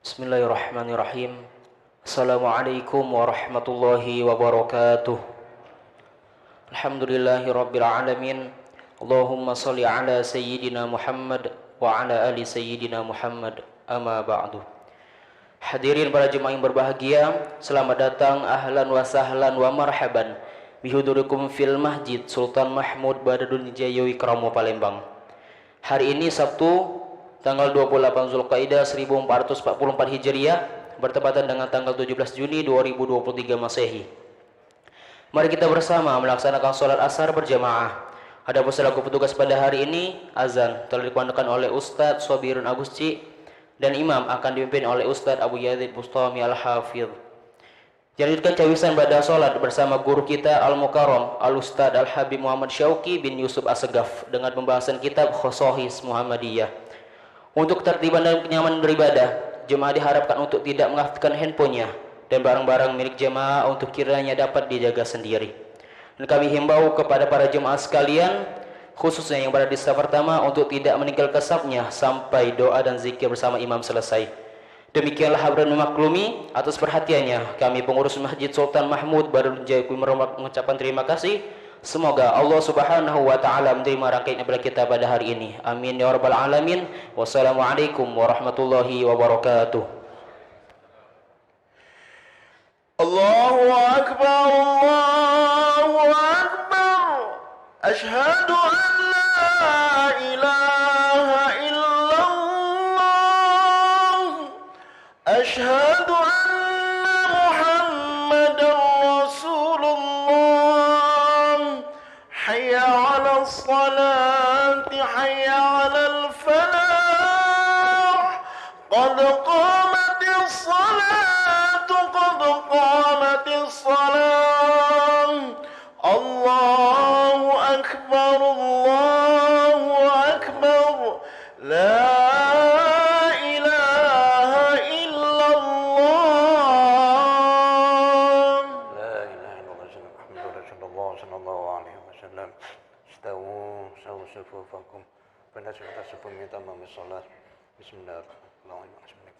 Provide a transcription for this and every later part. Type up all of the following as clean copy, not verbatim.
Bismillahirrahmanirrahim. Assalamualaikum warahmatullahi wabarakatuh. Alhamdulillahi rabbil alamin. Allahumma salli ala sayyidina Muhammad wa ala ali sayyidina Muhammad. Amma ba'du. Hadirin para jemaah yang berbahagia, selamat datang, ahlan wa sahlan wa marhaban bihudurikum fil Masjid Sultan Mahmud Badrun Jayawi Kromo Palembang. Hari ini Sabtu tanggal 28 Zulqaidah 1444 Hijriah bertepatan dengan tanggal 17 Juni 2023 Masehi. Mari kita bersama melaksanakan sholat asar berjamaah. Adapun selaku petugas pada hari ini, azan telah dikumandangkan oleh Ustadz Sobirun Agusci dan imam akan dipimpin oleh Ustadz Abu Yazid Bustami Al-Hafidh. Dilanjutkan cawisan pada sholat bersama guru kita Al-Mukarram Al-Ustadz Al-Habib Muhammad Syauqi bin Yusuf Assegaf dengan pembahasan kitab Khosohis Muhammadiyah. Untuk ketertiban dan kenyamanan beribadah, jemaah diharapkan untuk tidak mengaktifkan handphonenya dan barang-barang milik jemaah untuk kiranya dapat dijaga sendiri. Dan kami himbau kepada para jemaah sekalian, khususnya yang berada di saf pertama, untuk tidak meninggalkan safnya sampai doa dan zikir bersama imam selesai. Demikianlah hadirin memaklumi atas perhatiannya. Kami pengurus Masjid Sultan Mahmud Badrun Jayawi mengucapkan terima kasih. Semoga Allah Subhanahu wa taala menerima rangkaian ibadah kita pada hari ini. Amin ya rabbal alamin. Wassalamualaikum warahmatullahi wabarakatuh. Allahu akbar, Allahu akbar. Asyhadu an la ilaha illallah. Asyhadu anna Muhammadar Rasulullah. Hayya 'alas salati, hayya 'alal falah. Qad qamatis salatu, qad qamatis salam. Allahu akbar, Allahu akbar. La ilaha illallah. La ilaha illallah. Sallallahu alaihi wasallam. Istawu sufufakum. Pada saat sufu minta mami salat. Bismillahirrahmanirrahim.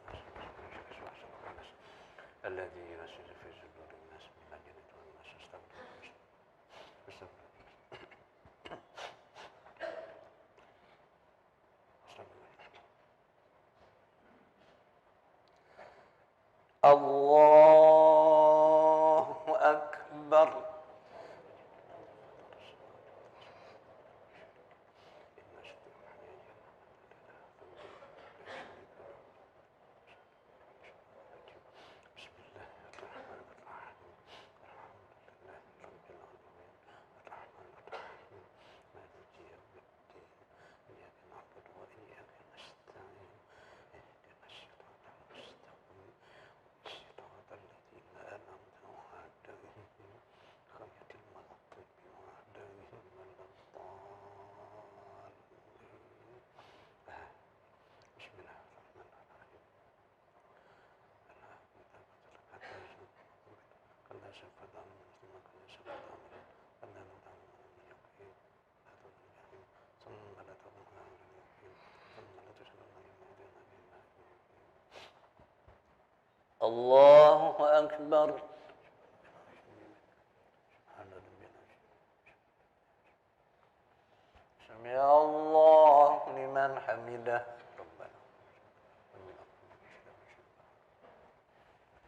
Alladzi yunazzilu fi sudurin nas min al-jannati wan nas. Allahu akbar. Allahu akbar. Sami Allahu liman hamidah.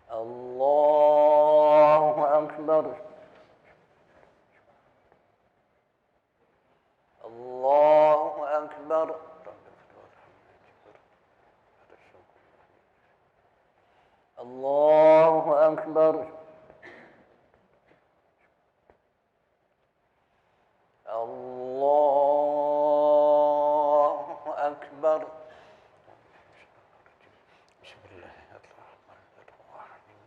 Allahu akbar. Allahu akbar. Allahu akbar. Allahu akbar. Bismillahirrahmanirrahim.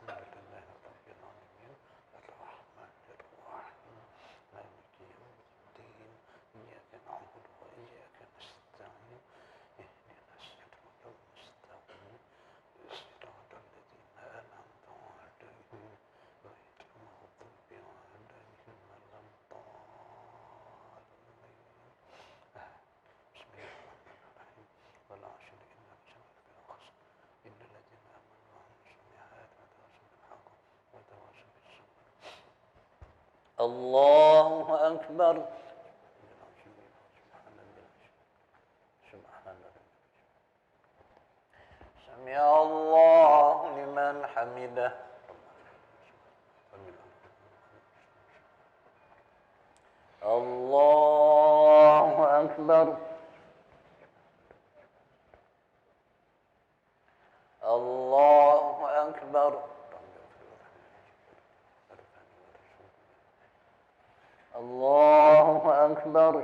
Alhamdulillahi rabbil alamin. Arrahmanirrahim. Maliki yaumiddin. Iyyaka na'budu wa iyyaka nasta'in. Ihdinas siratal mustaqim. Siratal ladzina an'amta 'alaihim. الله أكبر. سمع الله لمن حمده. الله أكبر. الله أكبر. الله أكبر.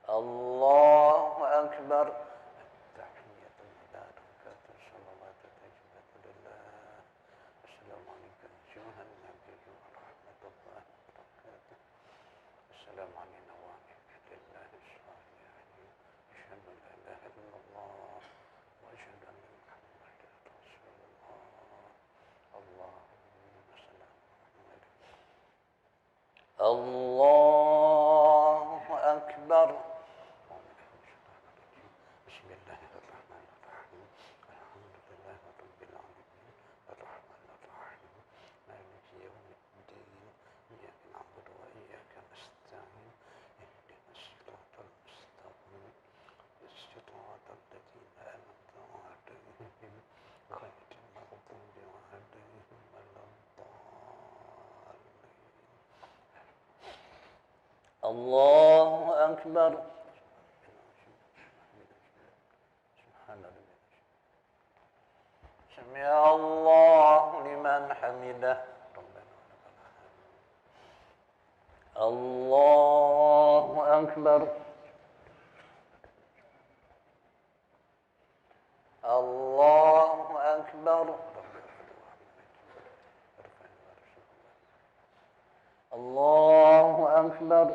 الله أكبر. التحية المباركة الصلوات الطيبات لله. السلام عليكم أيها النبي ورحمة الله وبركاته. السلام علينا وعلى عباد الله الصالحين. أشهد أن لا إله إلا الله وأشهد أن محمدا رسول الله. اللهم صل على محمد. الله أكبر. بسم الله الرحمن الرحيم. الحمد لله رب العالمين الرحمن الرحيم مالك يوم الدين إياك نعبد وإياك نستعين اهدنا الصراط المستقيم صراط الذين أنعمت عليهم غير المغضوب عليهم ولا الضالين. الله أكبر. سمع الله لمن حمده. الله أكبر. الله أكبر. الله أكبر.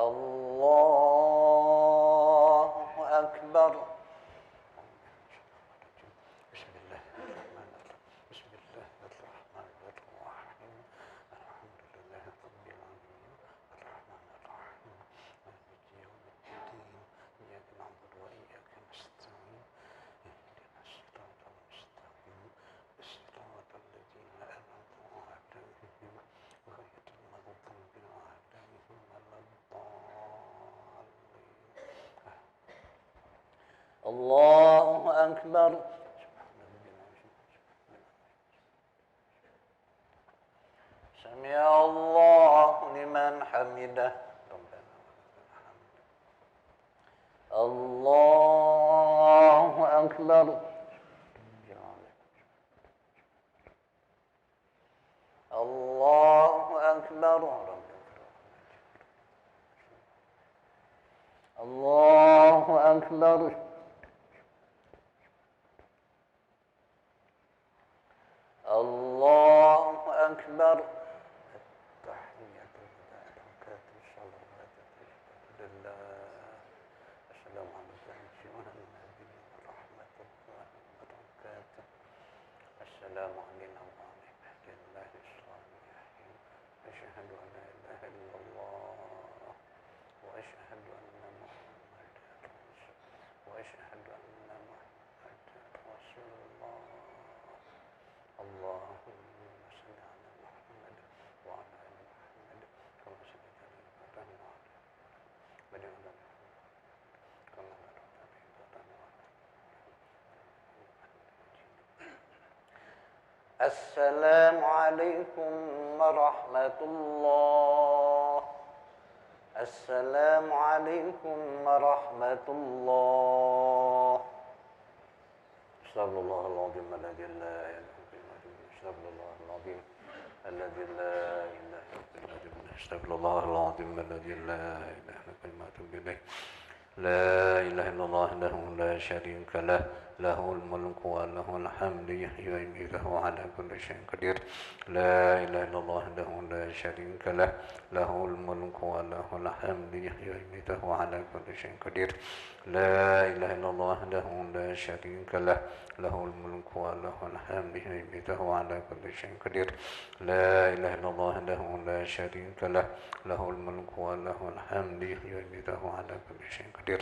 الله أكبر. بسم الله الرحمن الرحيم. بسم الله الرحمن الرحيم. الحمد لله رب العالمين الرحمن الرحيم مالك يوم الدين إياك نعبد وإياك نستعين اهدنا الصراط المستقيم صراط الذين أنعمت عليهم غير المغضوب عليهم ولا الضالين. الله أكبر. سمع الله لمن حمده. الله أكبر. الله أكبر. الله أكبر. الله أكبر. التحية المباركة الصلوات الطيبات لله. السلام عليكم أيها النبي ورحمة الله وبركاته. السلام علينا وعلى عباد الله الصالحين. أشهد أن لا إله إلا الله وأشهد أن محمدا رسول الله. اللهم صل على محمد وعلى آل محمد كما صليت على إبراهيم وعلى آل محمد كما باركت على إبراهيم وعلى آل. السلام عليكم ورحمة الله. السلام عليكم ورحمة الله. استغفر الله العظيم الذي لا إله إلا هو. استغفر الله العظيم الذي لا إله إلا هو. استغفر الله العظيم الذي لا إله إلا هو. لا إله إلا الله وحده لا شريك له له الملك وله الحمد يحيي ويميت وهو على كل شيء قدير. لا إله إلا الله وحده لا شريك له له الملك وله الحمد يحيي ويميت وهو على كل شيء قدير. لا إله إلا الله وحده لا شريك له له الملك وله الحمد يحيي ويميت وهو على كل شيء قدير. لا إله إلا الله وحده لا شريك له له الملك وله الحمد يحيي ويميت وهو على كل شيء قدير.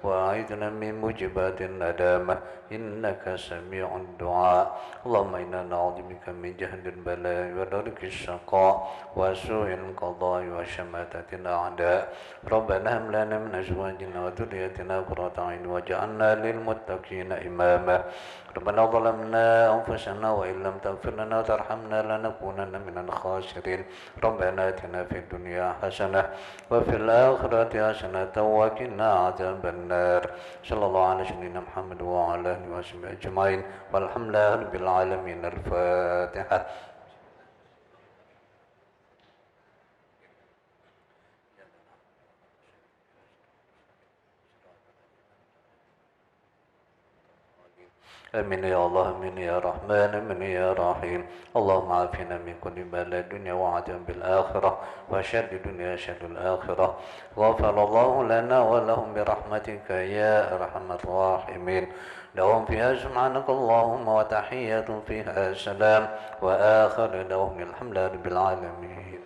وأعذنا من موجبات الندامة إنك سميع الدعاء اللهم إنا نعوذ بك من جهد البلاء ودرك الشقاء وسوء القضاء وشماتة الأعداء ربنا هب لنا من أزواجنا وذريتنا قرة أعين واجعلنا للمتقين إماما ربنا ظلمنا أنفسنا وإن لم تغفر لنا وترحمنا لنكونن من الخاسرين ربنا آتنا في الدنيا حسنة وفي الآخرة حسنة وقنا عذاب النار صلى الله على سيدنا محمد وعلى آله وصحبه أجمعين والحمد لله رب العالمين الفاتحة آمين يا الله آمين يا رحمن آمين يا رحيم اللهم عافنا من كل بلاء الدنيا وعذاب الآخرة وشر الدنيا شر الآخرة غفر الله لنا ولهم برحمتك يا أرحم الراحمين لهم فيها سبحانك اللهم وتحية فيها سلام وآخر لهم الحمد لله رب العالمين.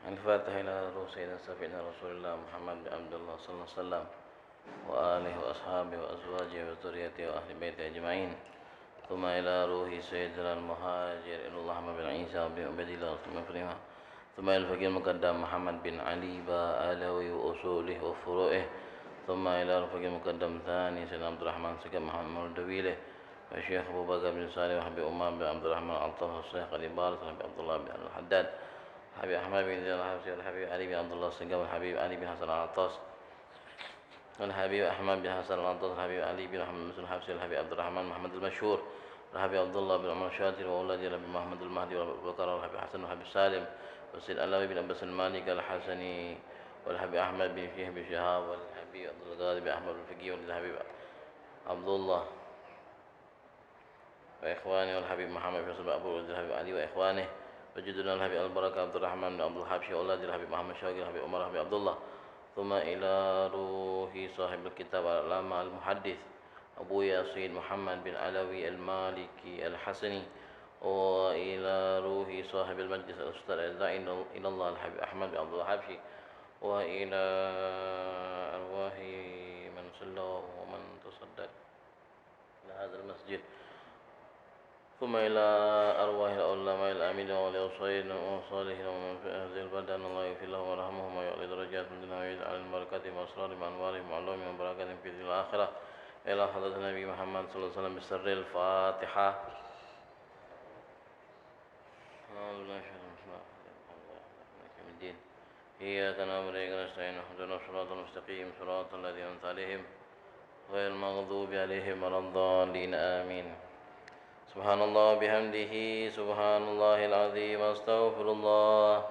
الفاتحة إلى روح سيدنا سيدنا رسول الله محمد بن عبد الله صلى الله عليه وسلم وآله وأصحابه وأزواجه وذريته وأهل بيته أجمعين ثم إلى روح سيدنا المهاجر إلى الله بن عيسى بن عبد الله ثم إلى الفقيه المقدم محمد بن علي بآلوي وأصوله وفروعه ثم إلى الفقيه المقدم ثاني سيدنا عبد الرحمن سكب محمد مردويله والشيخ أبو بكر بن صالح وحبيب أمام بن عبد الرحمن الطه الشيخ علي بارك وحبيب عبد الله بن الحداد الحبيب أحمد بن زياد الحبسي والحبيب علي بن عبد الله السقاف والحبيب علي بن حسن العطاس والحبيب أحمد بن حسن العطاس والحبيب علي بن محمد بن الحبسي والحبيب عبد الرحمن محمد المشهور والحبيب عبد الله بن عمر شاطر وأولاد الحبيب محمد المهدي وأبو بكر والحبيب حسن والحبيب سالم والسيد علوي بن عباس المالك الحسني والحبيب أحمد بن فيه بن شهاب والحبيب عبد القادر بن أحمد الفقيه والحبيب عبد الله وإخوانه والحبيب محمد بن صبح أبو الحبيب علي وإخوانه وجدنا الحبيب البركة عبد الرحمن بن عبد الحبشي وأولاد الحبيب محمد شاكر الحبيب عمر الحبيب عبد الله ثم إلى روح صاحب الكتاب العلامة المحدث أبو ياسين محمد بن علوي المالكي الحسني وإلى روح صاحب المجلس الأستاذ الداعي إلى الله الحبيب أحمد بن عبد الحبشي وإلى أرواح من صلى ومن تصدق إلى هذا المسجد ثم إلى أرواح العلماء الآمنين والأوصيين والصالحين ومن في هذه البلدان الله يغفر لهم ويرحمهم ويعلي درجات من دون ويجعل البركات وأسرارهم وأنوارهم وعلومهم وبركاتهم في الآخرة إلى حضرة النبي محمد صلى الله عليه وسلم بسر الفاتحة. الدين إياك نعبد وإياك نستعين اهدنا الصراط المستقيم صراط الذين أنعمت عليهم غير المغضوب عليهم ولا الضالين آمين. سبحان الله بحمده سبحان الله العظيم أستغفر الله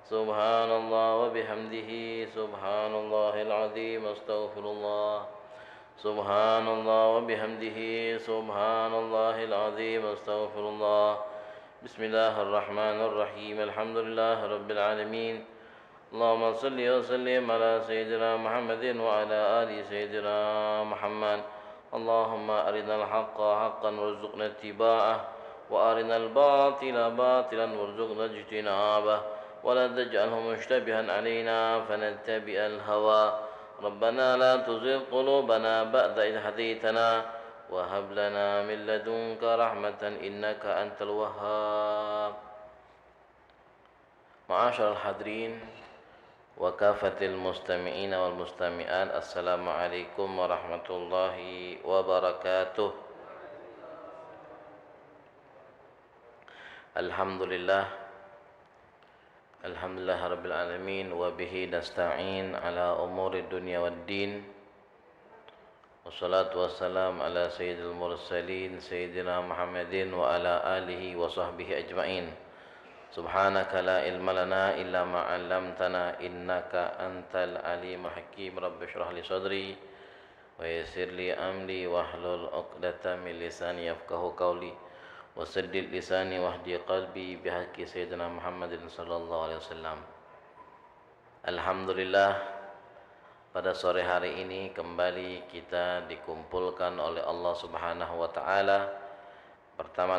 سبحان الله وبحمده سبحان الله العظيم أستغفر الله سبحان الله وبحمده سبحان الله العظيم أستغفر الله بسم الله الرحمن الرحيم الحمد لله رب العالمين اللهم صل وسلم على سيدنا محمد وعلى آل سيدنا محمد اللهم أرنا الحق حقا وارزقنا اتباعه وأرنا الباطل باطلا وارزقنا اجتنابه ولا تجعله مشتبها علينا فنتبع الهوى ربنا لا تزغ قلوبنا بعد إذ هديتنا وهب لنا من لدنك رحمة إنك أنت الوهاب. معاشر الحاضرين وكافة المستمعين والمستمعات السلام عليكم ورحمة الله وبركاته. Alhamdulillah Rabbil Alamin wa bihi nasta'in ala umuri dunya waddin wassalatu wassalam ala sayyidil mursalin sayyidina Muhammadin wa ala alihi wa sahbihi ajma'in subhanaka la ilma lana illa ma 'allamtana innaka antal alimul hakim rabbi shrah li sadri wa yassir li amri wahlul 'uqdatam min lisani yafqahu qawli wasaddid lisani wahdi qalbi bihaqqi sayyidina Muhammadin sallallahu alaihi wasallam. Alhamdulillah, pada sore hari ini kembali kita dikumpulkan oleh Allah Subhanahu wa taala pertama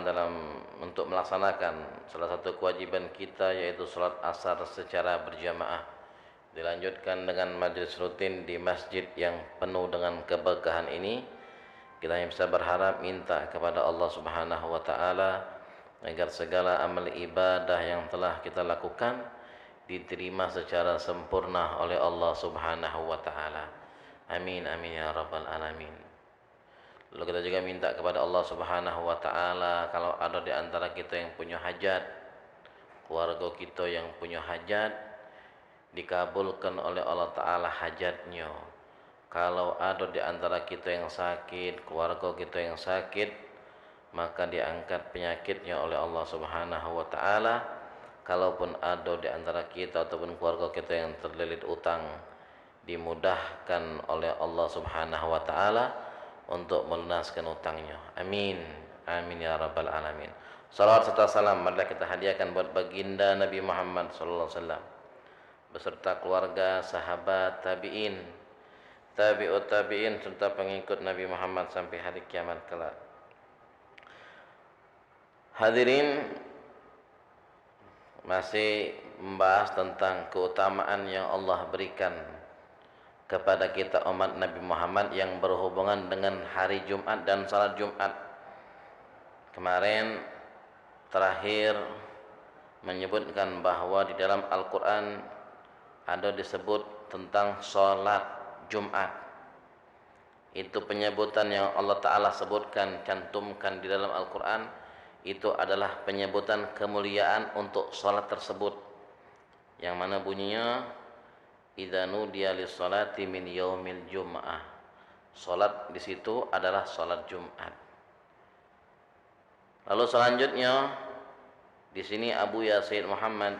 untuk melaksanakan salah satu kewajiban kita, yaitu salat asar secara berjamaah. Dilanjutkan dengan majelis rutin di masjid yang penuh dengan keberkahan ini. Kita hanya bisa berharap minta kepada Allah Subhanahu wa taala agar segala amal ibadah yang telah kita lakukan diterima secara sempurna oleh Allah Subhanahu wa taala. Amin amin ya rabbal alamin. Lalu kita juga minta kepada Allah Subhanahu wa taala kalau ada di antara kita yang punya hajat, keluarga kita yang punya hajat, dikabulkan oleh Allah taala hajatnya. Kalau ada di antara kita yang sakit, keluarga kita yang sakit, maka diangkat penyakitnya oleh Allah Subhanahu wa taala. Kalaupun ada di antara kita ataupun keluarga kita yang terlilit utang, dimudahkan oleh Allah Subhanahu wa taala untuk melunaskan utangnya. Amin. Amin ya rabbal alamin. Salawat serta salam marilah kita hadiahkan buat baginda Nabi Muhammad sallallahu alaihi wasallam beserta keluarga, sahabat, tabi'in, tabi'ut tabi'in serta pengikut Nabi Muhammad sampai hari kiamat kelak. Hadirin, masih membahas tentang keutamaan yang Allah berikan kepada kita umat Nabi Muhammad yang berhubungan dengan hari Jumat dan salat Jumat. Kemarin terakhir menyebutkan bahwa di dalam Al-Quran ada disebut tentang salat Jumat. Itu penyebutan yang Allah Ta'ala sebutkan, cantumkan di dalam Al-Quran. Itu adalah penyebutan kemuliaan untuk salat tersebut, yang mana bunyinya idza nudiya lis-salati min yaumil jum'ah. Salat di situ adalah salat Jumat. Lalu selanjutnya di sini Abu Yasin Muhammad,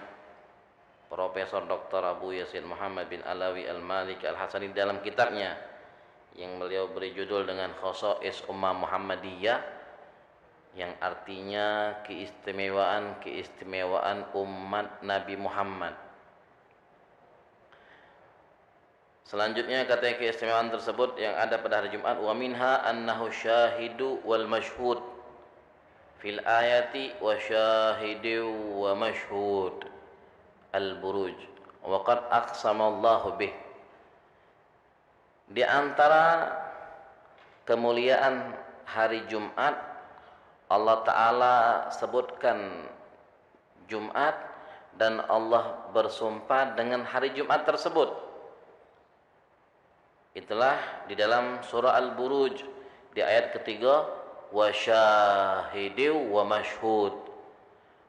Profesor Dr. Abu Yasin Muhammad bin Alawi Al-Maliki Al-Hasani dalam kitabnya yang beliau beri judul dengan Khosais Ummah Muhammadiyah, yang artinya keistimewaan umat Nabi Muhammad. Selanjutnya kata keistimewaan tersebut yang ada pada hari Jumat, wa minha annahu syahidu wal mashhud fil ayati wa syahidu wa mashhud Al-Buruj wa qad aqsamallahu bih. Di antara kemuliaan hari Jumat, Allah Ta'ala sebutkan Jumat dan Allah bersumpah dengan hari Jumat tersebut. Itulah di dalam surah Al-Buruj di ayat ketiga, wa syahidu wa mashhud.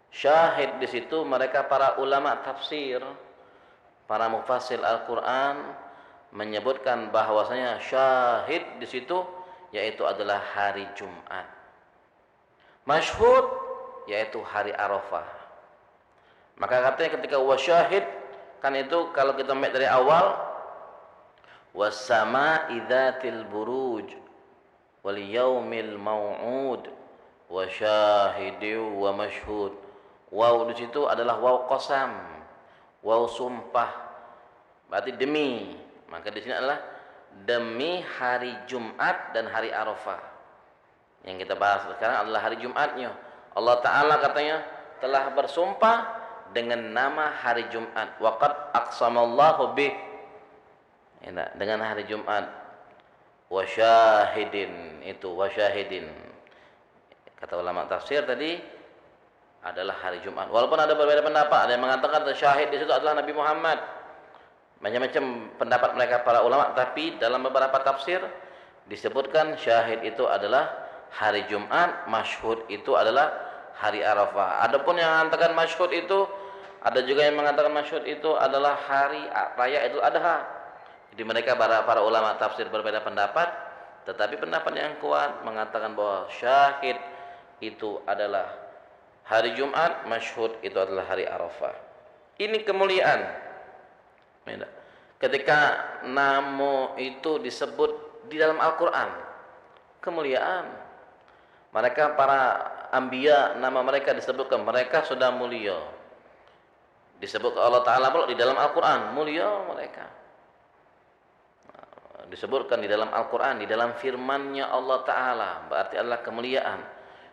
Syahid di situ mereka para ulama tafsir, para mufassir Al-Quran menyebutkan bahwasanya syahid di situ yaitu adalah hari Jumat. Mashhud yaitu hari Arafah. Maka katanya ketika wasyahid, kan itu kalau kita lihat dari awal, was-sama'i dzatil buruj wal yaumil mau'ud wa syahidin wa mashhud Waw di situ adalah waw qasam, waw sumpah, berarti demi. Maka di sini adalah demi hari Jumat dan hari Arafah. Yang kita bahas sekarang adalah hari Jumatnya. Allah Ta'ala katanya telah bersumpah dengan nama hari Jumat. Waqad aqsamallahu bih, dengan hari Jumat. Wa syahidin, itu wa syahidin. Kata ulama tafsir tadi adalah hari Jumat. Walaupun ada berbeda pendapat, ada yang mengatakan syahid di situ adalah Nabi Muhammad. Macam-macam pendapat mereka para ulama, tapi dalam beberapa tafsir disebutkan syahid itu adalah hari Jumat, masyhud itu adalah hari Arafah. Adapun yang mengatakan masyhud itu, ada juga yang mengatakan masyhud itu adalah hari raya Idul Adha. Jadi mereka para ulama tafsir berbeda pendapat, tetapi pendapat yang kuat mengatakan bahwa syahid itu adalah hari Jumat, masyhud itu adalah hari Arafah. Ini kemuliaan. Ketika nama itu disebut di dalam Al-Quran, kemuliaan. Mereka para anbiya, nama mereka disebutkan, mereka sudah mulia. Disebut Allah Ta'ala di dalam Al-Quran, mulia mereka. Disebutkan di dalam Al-Quran, di dalam firman-Nya Allah Ta'ala, berarti adalah kemuliaan.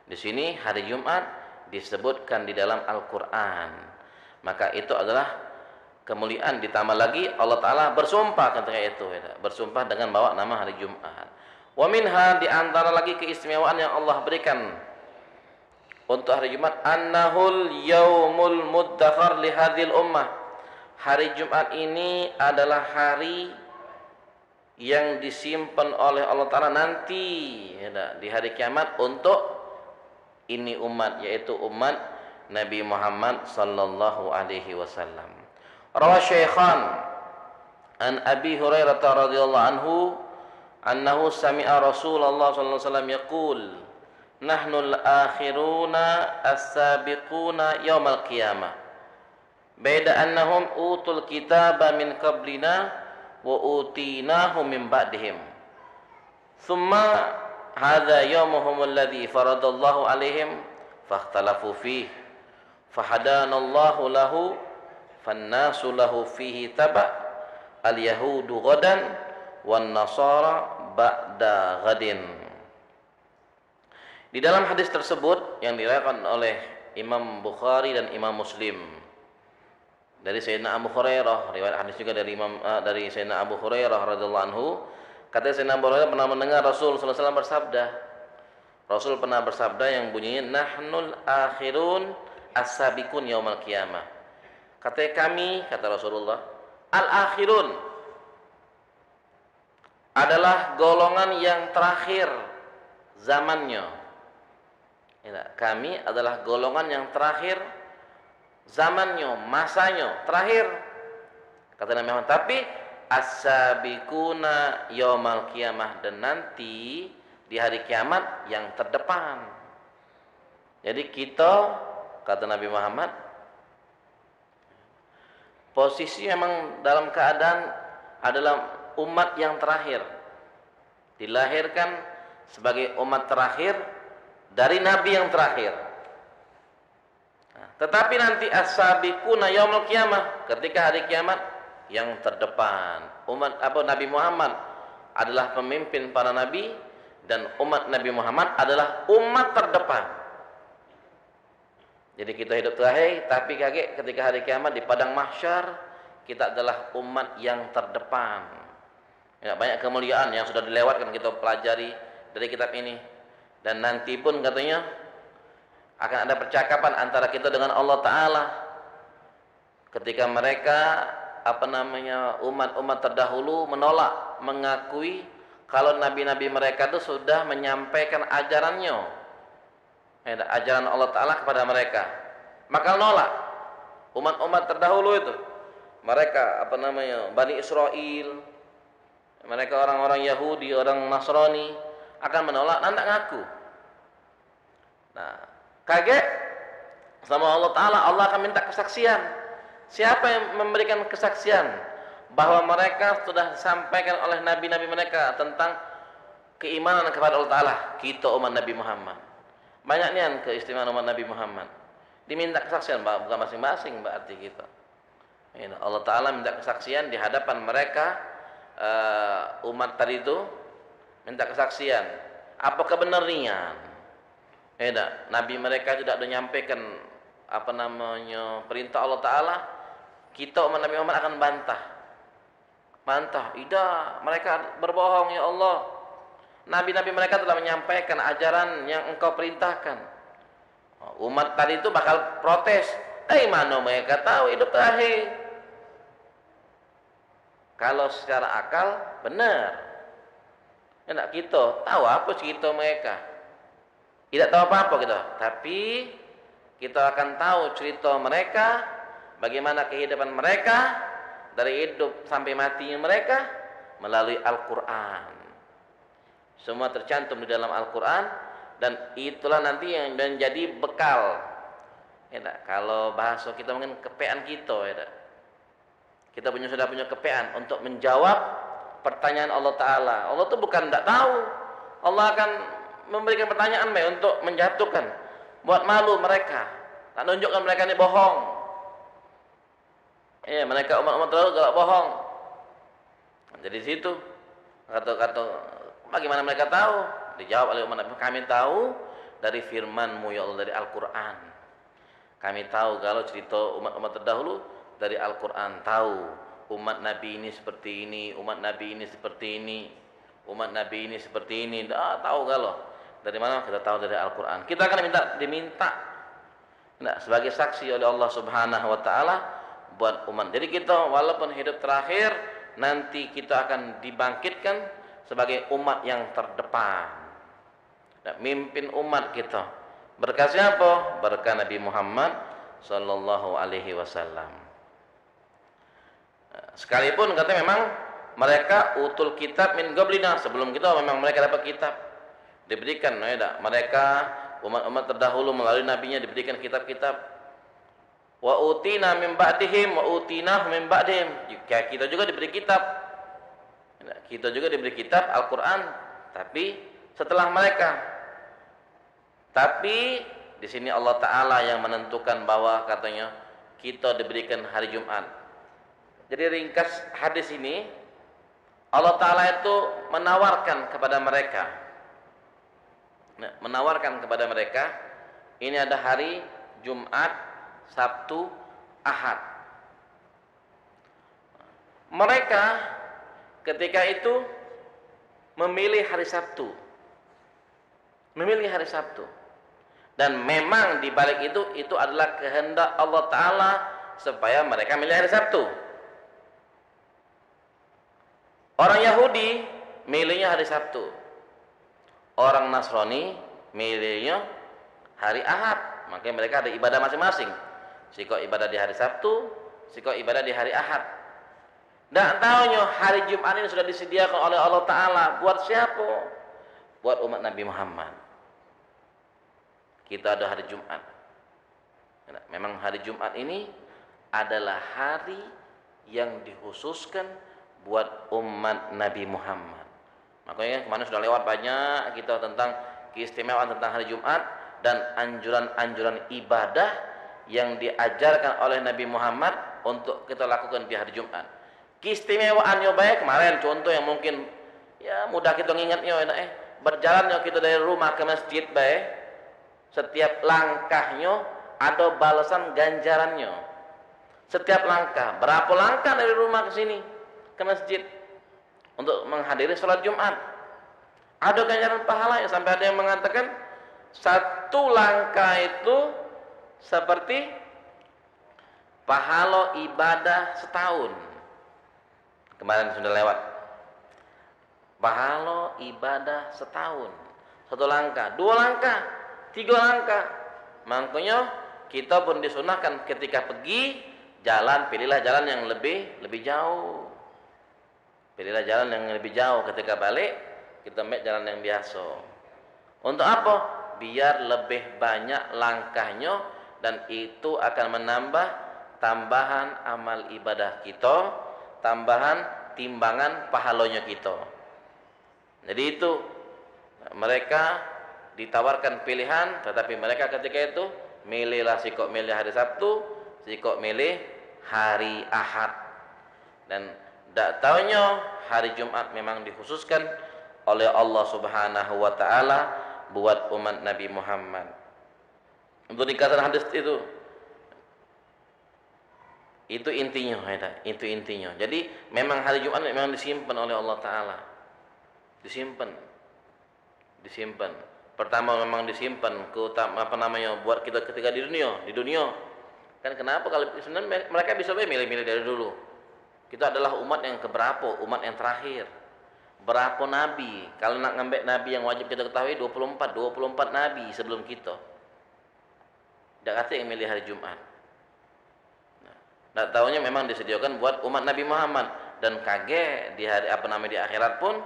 Di sini hari Jumat disebutkan di dalam Al-Quran, maka itu adalah kemuliaan. Ditambah lagi Allah Ta'ala bersumpah ketika itu, bersumpah dengan bawa nama hari Jumat. Wa minha, di antara lagi keistimewaan yang Allah berikan untuk hari Jumat, annahul yaumul muddakhar li hadhil ummah. Hari Jumat ini adalah hari yang disimpan oleh Allah Ta'ala nanti di hari kiamat untuk ini umat, yaitu umat Nabi Muhammad sallallahu alaihi wasallam. Rawah Syaikhan an Abi Hurairah radhiyallahu anhu annahu sami'a Rasulullah sallallahu alaihi wasallam yaqul nahnul akhiruna as-sabiquna yaumal qiyamah baida annahum utul kitaba min qablina wa utinahu min ba'dihim thumma hadza yaumuhum alladhi faradallahu alaihim fakhtalafu fihi fahadanallahu lahu fannasu lahu fihi taba al-yahudu ghadan wan nasara ba'da ghadin. Di dalam hadis tersebut yang diriwayatkan oleh Imam Bukhari dan Imam Muslim dari Sayyidina Abu Hurairah, riwayat hadis juga dari Sayyidina Abu Hurairah radhiyallahu anhu. Kata Sayyidina Abu Hurairah pernah mendengar Rasul sallallahu alaihi wasallam bersabda. Rasul pernah bersabda yang bunyinya nahnul akhirun as-sabiqun yaumal qiyamah. Kata kami, kata Rasulullah, al-akhirun adalah golongan yang terakhir zamannya. Kami adalah golongan yang terakhir zamannya, masanya, terakhir. Kata Nabi Muhammad, tapi as-sabiquna yaumal qiyamah, dan nanti di hari kiamat yang terdepan. Jadi kita, kata Nabi Muhammad, posisi memang dalam keadaan adalah umat yang terakhir, dilahirkan sebagai umat terakhir dari Nabi yang terakhir. Tetapi nanti as-sabiquna yaumul qiyamah, ketika hari kiamat, yang terdepan. Umat Nabi Muhammad adalah pemimpin para nabi, dan umat Nabi Muhammad adalah umat terdepan. Jadi kita hidup terakhir, tapi kaget ketika hari kiamat di padang mahsyar kita adalah umat yang terdepan. Ya, banyak kemuliaan yang sudah dilewatkan kita pelajari dari kitab ini, dan nanti pun katanya akan ada percakapan antara kita dengan Allah Ta'ala ketika mereka umat-umat terdahulu menolak mengakui kalau nabi-nabi mereka itu sudah menyampaikan ajarannya, ajaran Allah Ta'ala kepada mereka. Maka menolak umat-umat terdahulu itu, mereka Bani Israel, mereka orang-orang Yahudi, orang Nasrani, akan menolak dan tak ngaku. Nah, kaget sama Allah Ta'ala, Allah akan minta kesaksian. Siapa yang memberikan kesaksian bahwa mereka sudah disampaikan oleh nabi-nabi mereka tentang keimanan kepada Allah Ta'ala? Kita umat Nabi Muhammad. Banyak nian keistimewaan umat Nabi Muhammad. Diminta kesaksian, bukan masing-masing berarti kita. Allah Ta'ala minta kesaksian di hadapan mereka, umat tadi itu minta kesaksian apa kebenaran. Nabi mereka tidak menyampaikan perintah Allah Ta'ala, kita umat Nabi Muhammad akan bantah, tidak, mereka berbohong ya Allah. Nabi-nabi mereka telah menyampaikan ajaran yang engkau perintahkan. Umat tadi itu bakal protes, mana mereka tahu hidup terakhir. Kalau secara akal benar, kita tahu apa cerita mereka, tidak tahu apa-apa kita, tapi kita akan tahu cerita mereka, bagaimana kehidupan mereka dari hidup sampai matinya mereka melalui Al-Quran. Semua tercantum di dalam Al-Quran, dan itulah nanti yang menjadi bekal. Kalau bahasa kita mungkin kepean kita. Kita sudah punya kepean untuk menjawab pertanyaan Allah Ta'ala. Allah itu bukan tidak tahu. Allah akan memberikan pertanyaan untuk menjatuhkan, buat malu mereka, tak tunjukkan mereka ini bohong. Mereka umat-umat terlalu galak bohong. Jadi situ kata-kata, bagaimana mereka tahu? Dijawab oleh umat Nabi, kami tahu dari firman-Mu ya Allah, dari Al-Quran. Kami tahu kalau cerita umat-umat terdahulu dari Al-Quran, tahu umat Nabi ini seperti ini, umat Nabi ini seperti ini, umat Nabi ini seperti ini. Tahu kalau dari mana? Kita tahu dari Al-Quran. Kita akan diminta sebagai saksi oleh Allah Subhanahu Wa Taala buat umat. Jadi kita walaupun hidup terakhir, nanti kita akan dibangkitkan sebagai umat yang terdepan, mimpin umat kita. Berkah siapa? Berkah Nabi Muhammad sallallahu alaihi wasallam. Sekalipun kata memang mereka utul kitab min qablina, sebelum kita memang mereka dapat kitab, diberikan mereka umat-umat terdahulu melalui nabinya diberikan kitab-kitab. Wa utina min ba'dihim wa utina min ba'dihim. Kita juga diberi kitab. Kita juga diberi kitab Al-Quran, tapi setelah mereka. Tapi di sini Allah Ta'ala yang menentukan bahwa katanya kita diberikan hari Jumat. Jadi ringkas hadis ini, Allah Ta'ala itu menawarkan kepada mereka, ini ada hari Jumat, Sabtu, Ahad. Mereka ketika itu memilih hari Sabtu, dan memang di balik itu adalah kehendak Allah Ta'ala supaya mereka memilih hari Sabtu. Orang Yahudi milihnya hari Sabtu, orang Nasrani milihnya hari Ahad. Makanya mereka ada ibadah masing-masing, siko ibadah di hari Sabtu, siko ibadah di hari Ahad. Dan tahunya hari Jumat ini sudah disediakan oleh Allah Ta'ala buat siapa? Buat umat Nabi Muhammad. Kita ada hari Jumat. Memang hari Jumat ini adalah hari yang dikhususkan buat umat Nabi Muhammad. Makanya kemarin sudah lewat banyak kita tentang keistimewaan tentang hari Jumat dan anjuran-anjuran ibadah yang diajarkan oleh Nabi Muhammad untuk kita lakukan di hari Jumat. Keistimewaannya baik kemarin contoh yang mungkin ya mudah kita ngingatnya, berjalannya kita dari rumah ke masjid baik, setiap langkahnya ada balasan ganjarannya. Setiap langkah, berapa langkah dari rumah ke sini ke masjid untuk menghadiri sholat Jumat, ada ganjaran pahala. Sampai ada yang mengatakan satu langkah itu seperti pahala ibadah setahun. Kemarin sudah lewat, pahala ibadah setahun. Satu langkah, dua langkah, tiga langkah. Makanya kita pun disunahkan ketika pergi jalan, pilihlah jalan yang lebih jauh. Pilihlah jalan yang lebih jauh. Ketika balik kita ambil jalan yang biasa. Untuk apa? Biar lebih banyak langkahnya, dan itu akan menambah tambahan amal ibadah kita, tambahan timbangan pahalanya kita. Jadi itu mereka ditawarkan pilihan, tetapi mereka ketika itu milihlah si kok milih hari Sabtu, si kok milih hari Ahad. Dan tak taunya hari Jumat memang dikhususkan oleh Allah Subhanahu wa taala buat umat Nabi Muhammad. Untuk dikatakan hadis itu intinya, itu intinya. Jadi memang hari Jumat memang disimpan oleh Allah taala. Disimpan. Pertama memang disimpan buat kita ketika di dunia. Kan kenapa kalau sebenarnya mereka bisa milih-milih dari dulu. Kita adalah umat yang keberapa? Umat yang terakhir. Berapa nabi? Kalau nak ngambil nabi yang wajib kita ketahui 24 nabi sebelum kita. Dak kata yang milih hari Jumat. Nah, tahunya memang disediakan buat umat Nabi Muhammad, dan kaget di hari di akhirat pun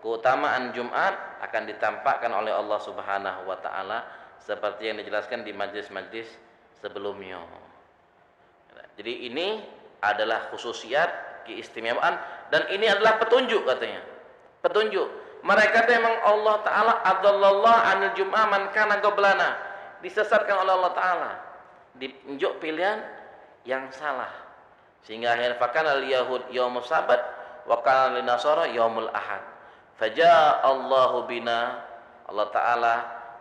keutamaan Jumat akan ditampakkan oleh Allah Subhanahu wa taala seperti yang dijelaskan di majlis-majlis sebelumnya. Jadi ini adalah khususiat, keistimewaan, dan ini adalah petunjuk katanya. Petunjuk. Mereka itu memang Allah taala adallallah anil jum'ah man kana qablana. Disesatkan oleh Allah taala. Ditunjuk pilihan yang salah, sehingga akhirnya fakana al-yahud yaumus sabat wa kana lin-nasara yaumul ahad. Faja Allahu bina, Allah taala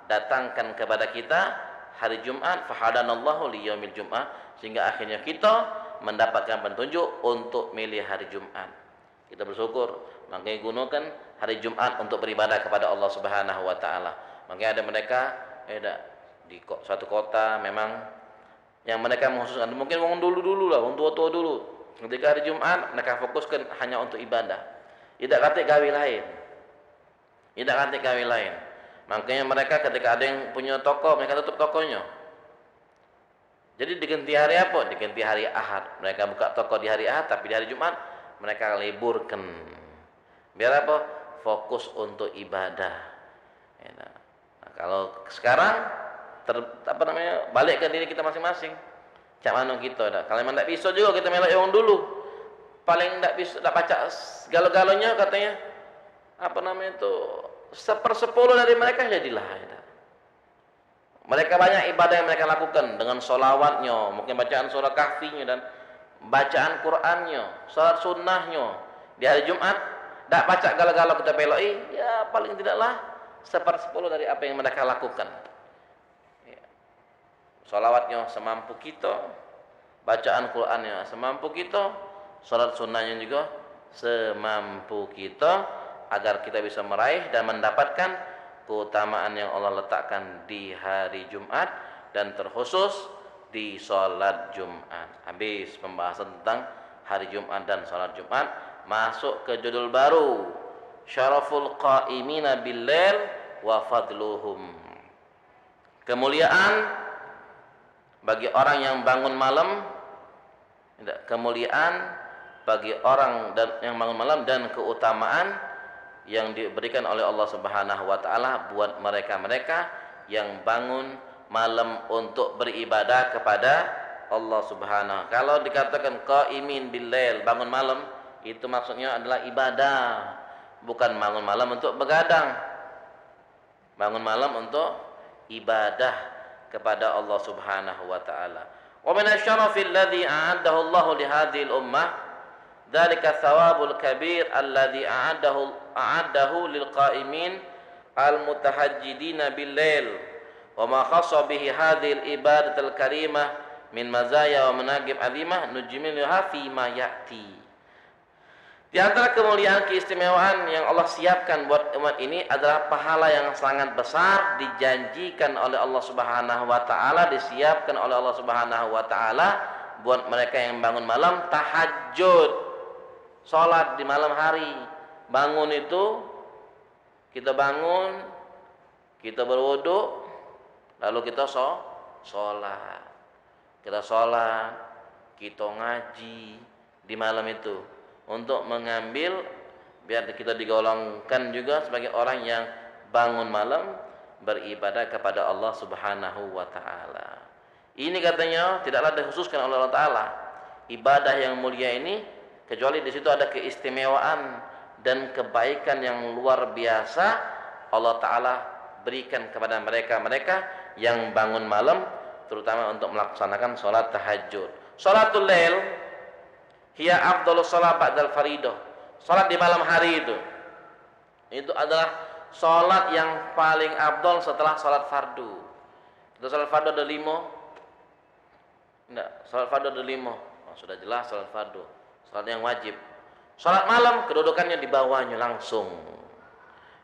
datangkan kepada kita hari Jumat, fahadanallahu liyaumil jum'ah, sehingga akhirnya kita mendapatkan petunjuk untuk milih hari Jumat. Kita bersyukur, makanya gunakan hari Jumat untuk beribadah kepada Allah Subhanahu wa taala. Makanya ada mereka di suatu kota memang yang mereka mengkhususkan, mungkin orang dulu lah, orang tua-tua dulu, ketika hari Jumat mereka fokuskan hanya untuk ibadah, tidak kata gawe lain. Makanya mereka ketika ada yang punya toko, mereka tutup tokonya. Jadi diganti hari apa? Diganti hari Ahad. Mereka buka toko di hari Ahad, tapi di hari Jumat mereka liburkan. Biar apa? Fokus untuk ibadah. Nah, kalau sekarang balik ke diri kita masing-masing. Cak mana kita dah. Kalau memang tak bisa juga kita melak yang dulu. Paling tak bisa, tak baca segala-galanya katanya. Sepersepuluh dari mereka jadilah. Mereka banyak ibadah yang mereka lakukan dengan solawatnya, mungkin bacaan surah kahfinya dan bacaan Qur'annya, salat sunnahnya. Di hari Jumat tak baca galau-galau kita peloi, ya paling tidaklah sepersepuluh dari apa yang mereka lakukan. Salawatnya semampu kita, bacaan Qur'annya semampu kita, salat sunnahnya juga semampu kita, agar kita bisa meraih dan mendapatkan keutamaan yang Allah letakkan di hari Jumat, dan terkhusus di salat Jumat. Habis pembahasan tentang hari Jumat dan salat Jumat, masuk ke judul baru, syaraful qa'imina bil-lail wa fadluhum. Kemuliaan bagi orang yang bangun malam, kemuliaan bagi orang yang bangun malam, dan keutamaan yang diberikan oleh Allah Subhanahu wa taala buat mereka-mereka yang bangun malam untuk beribadah kepada Allah Subhanahu. Kalau dikatakan qaimin bil-lail, bangun malam, itu maksudnya adalah ibadah, bukan bangun malam untuk begadang. Bangun malam untuk ibadah kepada Allah Subhanahu wa taala. Wa min asy-syarafil ladzi a'addahu Allah li hadhihi al-ummah dzalika thawabul kabir alladzi a'addahu lil qa'imin al-mutahajjidina bil-lail wa ma khassa bihi hadhihi al-ibadatul karimah min mazaya wa manaqib 'azimah nujmiluha fi ma ya'ti. Di antara kemuliaan keistimewaan yang Allah siapkan buat umat ini adalah pahala yang sangat besar dijanjikan oleh Allah Subhanahu wa taala, disiapkan oleh Allah Subhanahu wa taala buat mereka yang bangun malam tahajud. Salat di malam hari. Bangun itu kita bangun, kita berwudu, lalu kita salat. Kita salat, kita ngaji di malam itu, untuk mengambil biar kita digolongkan juga sebagai orang yang bangun malam beribadah kepada Allah Subhanahu wa taala. Ini katanya tidaklah dikhususkan oleh Allah taala. Ibadah yang mulia ini kecuali di situ ada keistimewaan dan kebaikan yang luar biasa Allah taala berikan kepada mereka yang bangun malam. terutama untuk melaksanakan sholat tahajud. Sholatul lail hiya afdhalus sholat ba'dal faridah. Sholat di malam hari itu adalah sholat yang paling afdal setelah sholat fardu. Itu sholat fardu ada 5. Enggak, sholat fardu ada 5. Oh, sudah jelas sholat fardu, sholat yang wajib. Sholat malam kedudukannya di bawahnya langsung.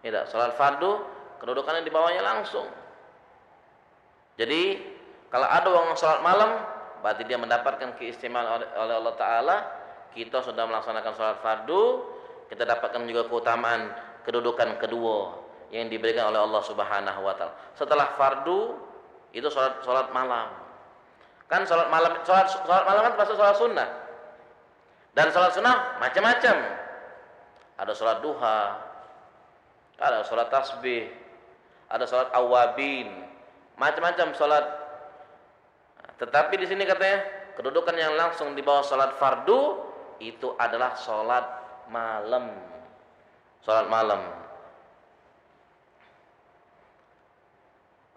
Tidak, sholat fardu kedudukannya di bawahnya langsung. Jadi kalau ada orang sholat malam, berarti dia mendapatkan keistimewaan oleh Allah Ta'ala. Kita sudah melaksanakan sholat fardu, kita dapatkan juga keutamaan kedudukan kedua yang diberikan oleh Allah Subhanahu Wa Ta'ala. Setelah fardu itu sholat malam. Kan sholat malam kan termasuk sholat sunnah. Dan sholat sunnah macam-macam. Ada sholat duha, ada sholat tasbih, ada sholat awabin, macam-macam sholat. Tetapi di sini katanya kedudukan yang langsung di bawah sholat fardu itu adalah sholat malam. Sholat malam.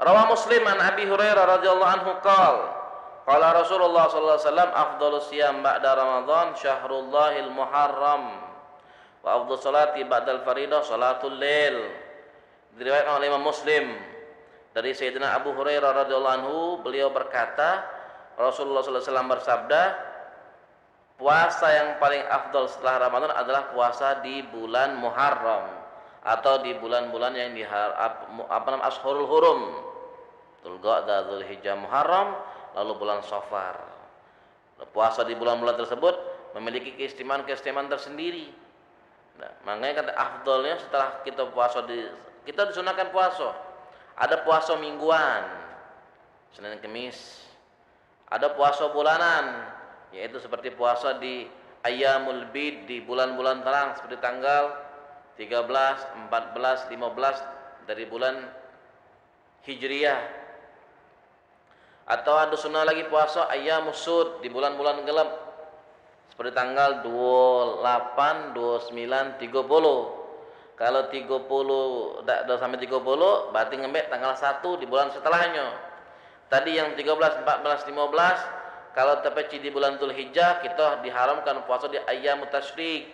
Rawah Muslim an Abi Hurairah radhiyallahu anhu qala Rasulullah sallallahu alaihi wasallam afdhalus siyam ba'da Ramadan syahrullahil muharram wa afdhalus salati ba'dal faridah salatul lail. Diriwayatkan oleh Imam Muslim dari Sayyidina Abu Hurairah radhiyallahu anhu, beliau berkata, Rasulullah sallallahu alaihi wasallam bersabda, puasa yang paling afdal setelah Ramadan adalah puasa di bulan Muharram atau di bulan-bulan yang Ashhurul Hurum. Dzulqa'dah, Dzulhijjah, Muharram, lalu bulan Safar. Puasa di bulan-bulan tersebut memiliki keistimewaan tersendiri. Nah, makanya kata afdalnya setelah kita disunahkan puasa. Ada puasa mingguan, Senin Kamis. Ada puasa bulanan, yaitu seperti puasa di Ayyamul Bid, di bulan-bulan terang seperti tanggal 13, 14, 15 dari bulan Hijriyah. Atau ada sunnah lagi puasa Ayyamus Sud di bulan-bulan gelap seperti tanggal 28, 29, 30. Kalau 30 tidak sampai 30 berarti ngembek tanggal 1 di bulan setelahnya. Tadi yang 13, 14, 15 kalau terpeci di bulan Dzulhijjah kita diharamkan puasa di Ayyamut Tasyrik.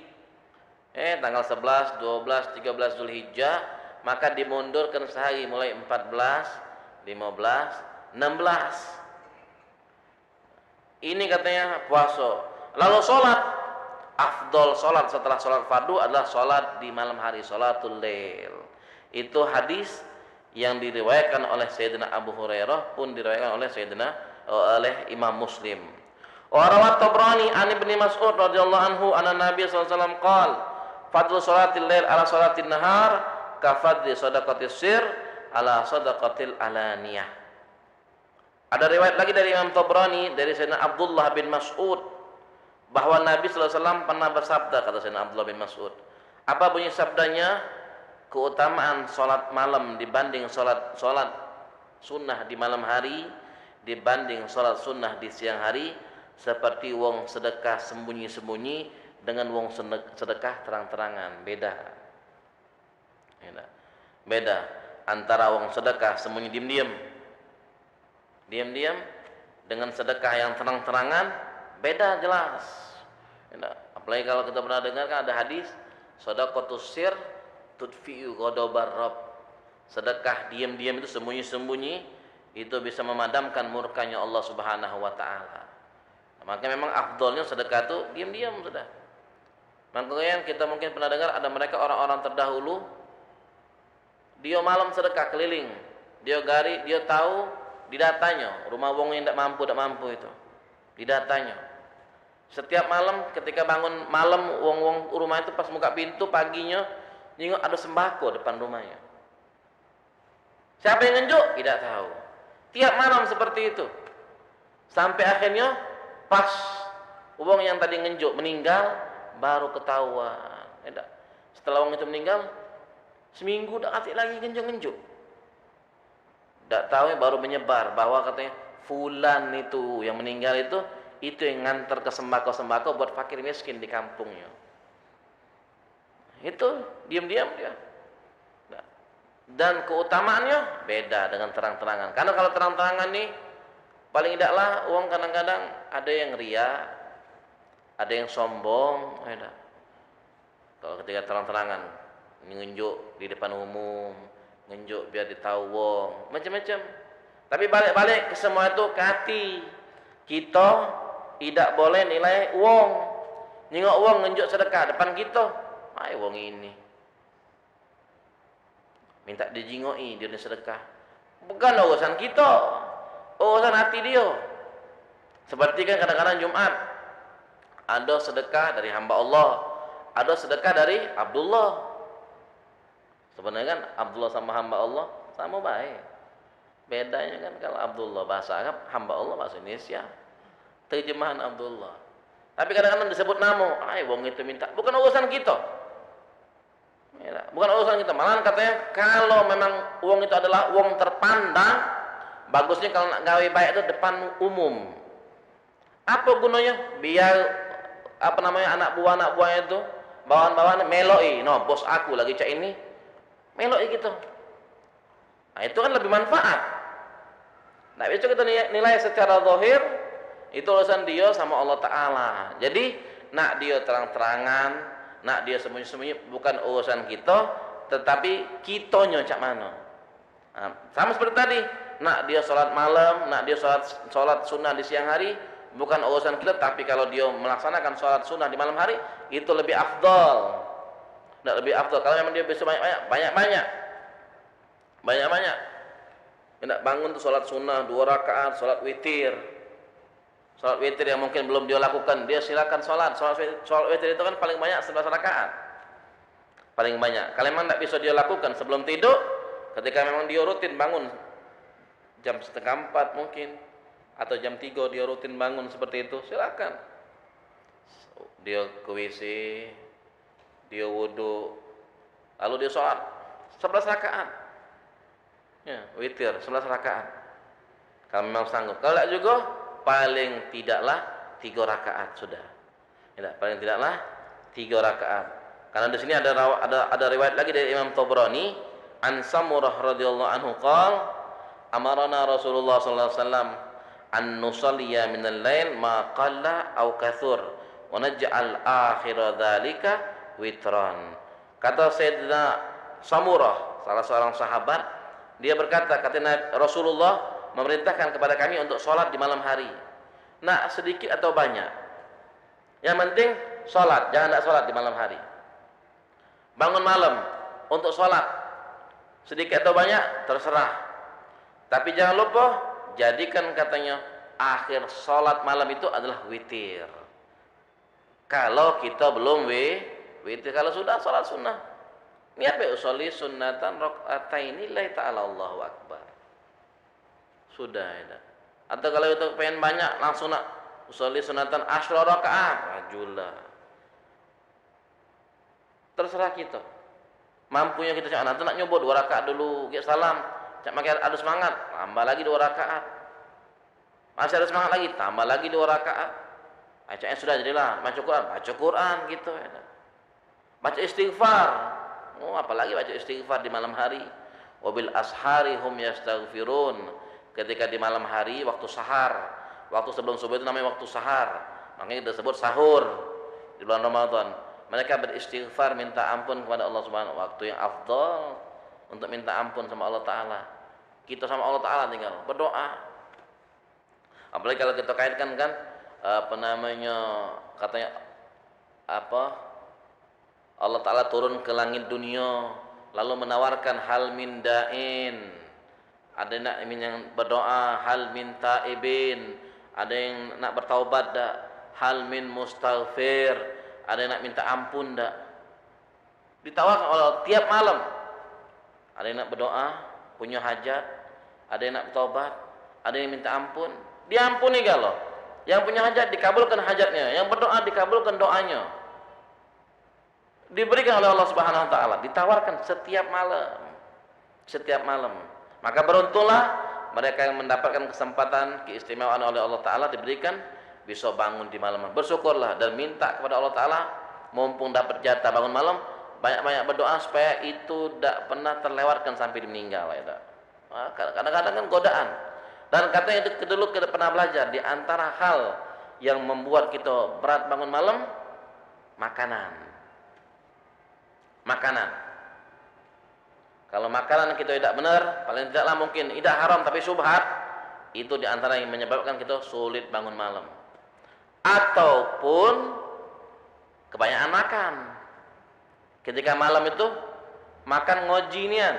Tanggal 11, 12, 13 Dzulhijjah maka dimundurkan sehari mulai 14, 15, 16. Ini katanya puasa. Lalu sholat, afdol sholat setelah sholat fardu adalah sholat di malam hari, sholatul lail. Itu hadis yang diriwayatkan oleh Sayyidina Abu Hurairah pun diriwayatkan oleh Imam Muslim. Wa rawat Tabrani an Ibnu Mas'ud radhiyallahu anhu anna Nabi sallallahu alaihi wasallam qala fadlu sholatil lail ala sholatin nahar ka fadli shadaqatis sir ala shadaqatil alaniyah. Ada riwayat lagi dari Imam Tabrani dari Sayyidina Abdullah bin Mas'ud bahwa Nabi sallallahu alaihi wasallam pernah bersabda, kata Sayyidina Abdullah bin Mas'ud. Apa bunyi sabdanya? Keutamaan salat malam dibanding salat sunnah di malam hari dibanding salat sunnah di siang hari seperti wong sedekah sembunyi-sembunyi dengan wong sedekah terang-terangan. Beda antara wong sedekah sembunyi diam-diam dengan sedekah yang terang-terangan, beda jelas. Apalagi kalau kita pernah dengar kan ada hadis shadaqatus sir tudfi'u ghadabar rabb. Sedekah diam-diam itu sembunyi-sembunyi itu bisa memadamkan murkanya Allah Subhanahu wa taala. Maka memang afdolnya sedekah itu diam-diam sudah. Makanya kita mungkin pernah dengar ada mereka orang-orang terdahulu dia malam sedekah keliling. Dia tahu di datanya rumah wong yang tidak mampu itu. Di datanya. Setiap malam ketika bangun malam wong-wong rumah itu pas buka pintu paginya nengok ada sembako depan rumahnya. Siapa yang ngenjuk? Tidak tahu. Tiap malam seperti itu. Sampai akhirnya pas wong yang tadi ngenjuk meninggal baru ketahuan. Setelah wong itu meninggal seminggu dah kasih lagi ngenjuk. Tak tahu baru menyebar bahwa katanya fulan itu yang meninggal itu yang ngantar ke sembako buat fakir miskin di kampungnya. Itu diam-diam dia. Dan keutamaannya beda dengan terang-terangan. Karena kalau terang-terangan nih Paling tidaklah uang kadang-kadang ada yang ria, ada yang sombong, ya. Kalau ketika terang-terangan ngunjuk di depan umum, ngunjuk biar ditahu wong, macam-macam. Tapi balik-balik ke semua itu ke hati. Kita tidak boleh nilai wong. Nyengok wong ngunjuk sedekah depan kita. Ai wong ini. Minta dijingoi dia sedekah. Bukan urusan kita. Urusan hati dia. Seperti kan kadang-kadang Jumat ada sedekah dari hamba Allah, ada sedekah dari Abdullah. Sebenarnya kan Abdullah sama hamba Allah sama baik. Bedanya kan kalau Abdullah bahasa Arab, hamba Allah bahasa Indonesia. Terjemahan Abdullah. Tapi kadang-kadang disebut nama, wong itu minta. Bukan urusan kita. Ya, bukan urusan kita. Malahan katanya kalau memang uang itu adalah uang terpandang, bagusnya kalau nak gawe baik itu depan umum. Apa gunanya? Biar anak buahnya itu bawahan meloi, no bos aku lagi cak ini meloi gitu. Nah itu kan lebih manfaat. Nah itu kita nilai secara zahir itu urusan dia sama Allah Ta'ala. Jadi nak dia terang-terangan, nak dia sembunyi-sembunyi, bukan urusan kita, tetapi kitanya cak mana. Nah, sama seperti tadi, nak dia sholat malam, nak dia sholat sunnah di siang hari, bukan urusan kita, tapi kalau dia melaksanakan sholat sunnah di malam hari, itu lebih afdal. Lebih afdal. Kalau memang dia bisa banyak-banyak. Tidak bangun tuh sholat sunnah 2 rakaat, sholat witir. Sholat witir yang mungkin belum dia lakukan, dia silakan sholat. Sholat witir itu kan paling banyak 11 rakaat. Paling banyak. Kalau memang tidak bisa dia lakukan sebelum tidur, ketika memang dia rutin bangun jam 3:30 mungkin, atau jam 3 dia rutin bangun seperti itu, silakan. Dia ke WC, dia wudu, lalu dia sholat 11 rakaat. Ya, witir 11 rakaat. Kalau memang sanggup. Kalau tidak juga, paling tidaklah 3 rakaat sudah. Tidak, paling tidaklah 3 rakaat. Karena di sini ada riwayat lagi dari Imam Tabrani, an Samurah radhiyallahu anhu qala, amarana Rasulullah sallallahu alaihi wasallam an nusalliya minal lail ma qalla aw kathur wa naj'al akhir dzalika witran. Kata Sayyidina Samurah, salah seorang sahabat, dia berkata, kata Rasulullah memerintahkan kepada kami untuk sholat di malam hari. Nak sedikit atau banyak, yang penting sholat, jangan tidak sholat di malam hari. Bangun malam untuk sholat, sedikit atau banyak terserah. Tapi jangan lupa jadikan katanya akhir sholat malam itu adalah witir. Kalau kita belum witir, kalau sudah sholat sunnah, niat usolli sunnatan rakaataini lillahi ta'ala Allahu akbar. Sudah ya. Atau kalau itu pengen banyak langsung nak usolli sunnatan asyra rakaat, rajulah. Terserah kita. Mampunya kita cak nanti nak nyoba 2 rakaat dulu, kita salam, cak makin ada semangat, tambah lagi 2 rakaat. Masih ada semangat lagi, tambah lagi 2 rakaat. Acaknya sudah jadilah baca Quran gitu ya. Baca istighfar. Oh, apalagi baca istighfar di malam hari. Wabil ashari hum yastaghfirun. Ketika di malam hari waktu sahar, waktu sebelum subuh itu namanya waktu sahar. Makanya disebut sahur di bulan Ramadan. Mereka beristighfar, minta ampun kepada Allah Subhanahu wa taala. Waktu yang afdal untuk minta ampun sama Allah Taala. Kita sama Allah Taala tinggal berdoa. Apalagi kalau kita kaitkan kan katanya Allah Ta'ala turun ke langit dunia lalu menawarkan hal min da'in, ada yang berdoa hal min ta'ibin, ada yang nak bertaubat dak, hal min mustaghfir, ada yang nak minta ampun dak. Ditawarkan oleh tiap malam. Ada yang nak berdoa, punya hajat, ada yang nak bertaubat, ada yang minta ampun, diampuni kalau. Yang punya hajat dikabulkan hajatnya, yang berdoa dikabulkan doanya. Diberikan oleh Allah Subhanahu wa taala, ditawarkan setiap malam. Setiap malam. Maka beruntunglah mereka yang mendapatkan kesempatan keistimewaan oleh Allah Taala diberikan bisa bangun di malam. Bersyukurlah dan minta kepada Allah Taala mumpung dapat jatah bangun malam, banyak-banyak berdoa supaya itu tidak pernah terlewatkan sampai meninggal ya. Kadang-kadang kan godaan. Dan katanya itu dulu kita pernah belajar, di antara hal yang membuat kita berat bangun malam, makanan. Makanan. Kalau makanan kita tidak benar, paling tidaklah mungkin tidak haram tapi syubhat, itu di antara yang menyebabkan kita sulit bangun malam. Ataupun kebanyakan makan. Ketika malam itu makan ngojinian,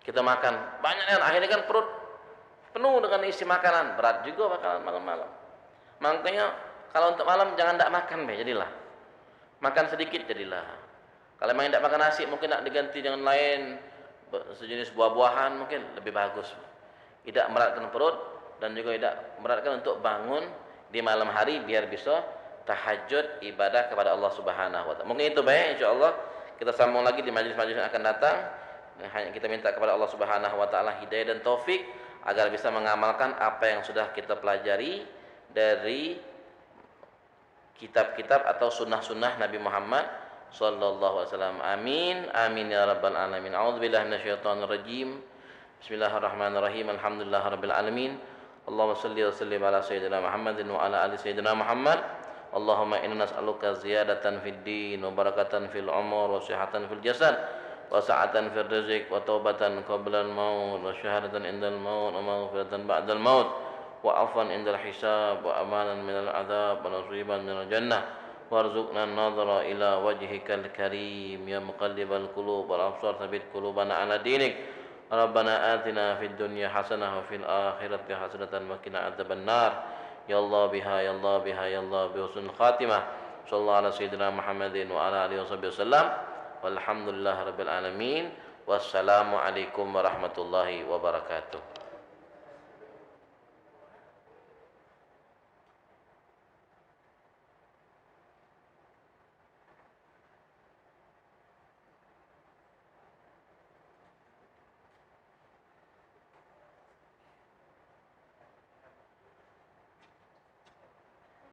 kita makan banyak kan, akhirnya kan perut penuh dengan isi makanan, berat juga makanan malam-malam. Makanya kalau untuk malam jangan tidak makan jadilah makan sedikit jadilah. Kalau memang tidak makan nasi, mungkin nak diganti dengan lain, sejenis buah-buahan mungkin lebih bagus. Tidak meratkan perut dan juga tidak meratkan untuk bangun di malam hari biar bisa tahajud ibadah kepada Allah Subhanahu wa taala. Mungkin itu baik, insyaallah kita sambung lagi di majelis-majelis yang akan datang. Hanya kita minta kepada Allah Subhanahu wa taala hidayah dan taufik agar bisa mengamalkan apa yang sudah kita pelajari dari kitab-kitab atau sunnah-sunnah Nabi Muhammad sallallahu alaihi wasallam. Amin. Amin ya rabbal alamin. A'udzubillahi minasyaitonir rajim. Bismillahirrahmanirrahim. Alhamdulillahirabbil alamin. Allahumma shalli wa sallim ala sayyidina Muhammadin wa ala ali sayyidina Muhammad. Allahumma inna nas'aluka ziyadatan fid din wa barakatan fil umur wa sihhatan fil jasad wa sa'atan fil rizq wa taubatan qabla al maut wa syahadatan indal maut wa maghfiratan ba'dal maut wa afwan indal hisab wa amanan minal adzab wa nasiban minal jannah warzuqna an-nadhara ila wajhikal karim ya muqallibal qulub wal absar tsabbit qulubana ala dinik. Rabbana atina fid dunya hasanah wa fil akhirati hasanatan wa qina adzaban nar. Ya Allah biha ya Allah biha ya Allah bi husnul khatimah. Sallallahu ala sayyidina Muhammadin wa ala alihi wasallam. Walhamdulillahirabbil alamin. Wassalamu alaikum warahmatullahi wabarakatuh.